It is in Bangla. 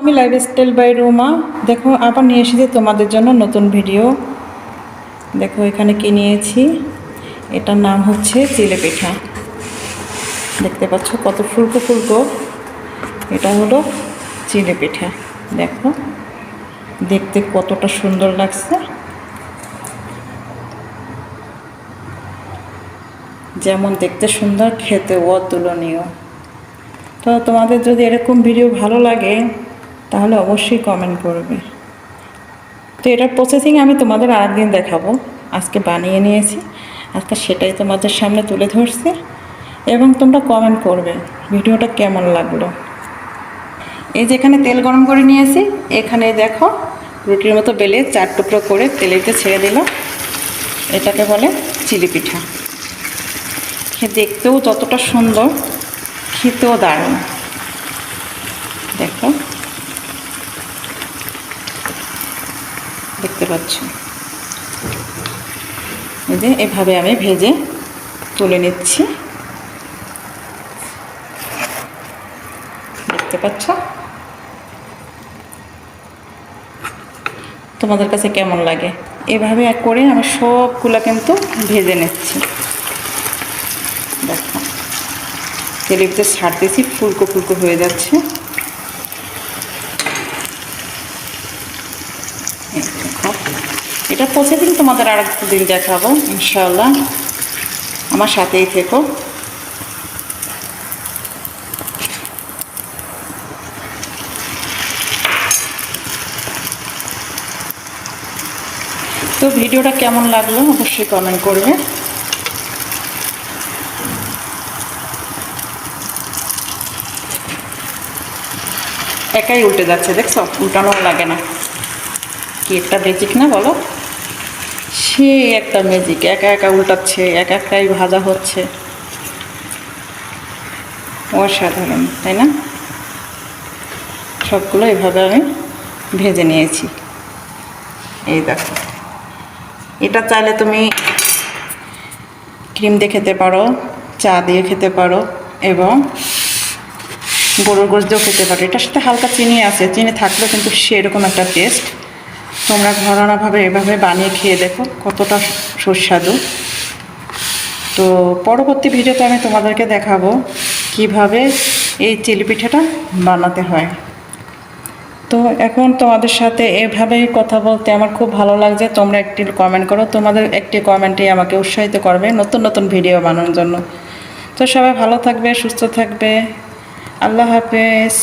আমি লাইফস্টাইল বাই রুমা। দেখো আবার নিয়ে এসেছি তোমাদের জন্য নতুন ভিডিও। দেখো এখানে কি নিয়েছি, এটার নাম হচ্ছে চিলে পিঠা। দেখতে পাচ্ছ কত ফুলকো ফুলকো, এটা হলো চিলে পিঠা। দেখো দেখতে কতটা সুন্দর লাগছে, যেমন দেখতে সুন্দর খেতেও অতুলনীয়। তো তোমাদের যদি এরকম ভিডিও ভালো লাগে তাহলে অবশ্যই কমেন্ট করবে। তো এটার প্রসেসিং আমি তোমাদের আরেকদিন দেখাবো, আজকে বানিয়ে নিয়েছি, আজকে সেটাই তোমাদের সামনে তুলে ধরছি এবং তোমরা কমেন্ট করবে ভিডিওটা কেমন লাগলো। এই যে এখানে তেল গরম করে নিয়েছি, এখানে দেখো রুটির মতো বেলে 4 টুকরো করে তেলেতে ছেড়ে দিলাম। এটাকে বলে চিলি পিঠা। দেখতেও যতটা সুন্দর, খেতেও দারুণ। দেখো দেখতে পাচ্ছ, এই যে এভাবে আমি ভেজে তুলে নিচ্ছি। দেখতে পাচ্ছ তোমাদের কাছে কেমন লাগে? এভাবে করে আমি সবগুলো কিন্তু ভেজে নিচ্ছি। দেখো তেলেতে ছাড়তেছি, ফুলকো ফুলকো হয়ে যাচ্ছে। এটা প্রতিদিন তোমাদের আর একদিন দেখাবো ইনশাআল্লাহ, আমার সাথেই থেকো। তো ভিডিওটা কেমন লাগলো অবশ্যই কমেন্ট করবে। একাই উল্টে যাচ্ছে, দেখছো? উল্টানো লাগে না, কি একটা ম্যাজিক না বলো? সে একটা ম্যাজিক, একা একা উল্টাচ্ছে, একা একাই ভাজা হচ্ছে, অসাধারণ তাই না? সবগুলো এভাবে আমি ভেজে নিয়েছি। এই দেখো, এটা চাইলে তুমি ক্রিম দিয়ে খেতে পারো, চা দিয়ে খেতে পারো এবং গরুর গোশত দিয়েও খেতে পারো। এটার সাথে হালকা চিনি আছে, চিনি থাকলেও কিন্তু সেরকম একটা টেস্ট। তোমরা ঘরোয়াভাবে এভাবে বানিয়ে খেয়ে দেখো কতটা সুস্বাদু। তো পরবর্তী ভিডিওতে আমি তোমাদেরকে দেখাবো কিভাবে এই চিলি পিঠাটা বানাতে হয়। তো এখন তোমাদের সাথে এভাবেই কথা বলতে আমার খুব ভালো লাগছে। তোমরা একটি কমেন্ট করো, তোমাদের একটি কমেন্টই আমাকে উৎসাহিত করবে নতুন নতুন ভিডিও বানানোর জন্য। তো সবাই ভালো থাকবে, সুস্থ থাকবে। আল্লাহ হাফেজ।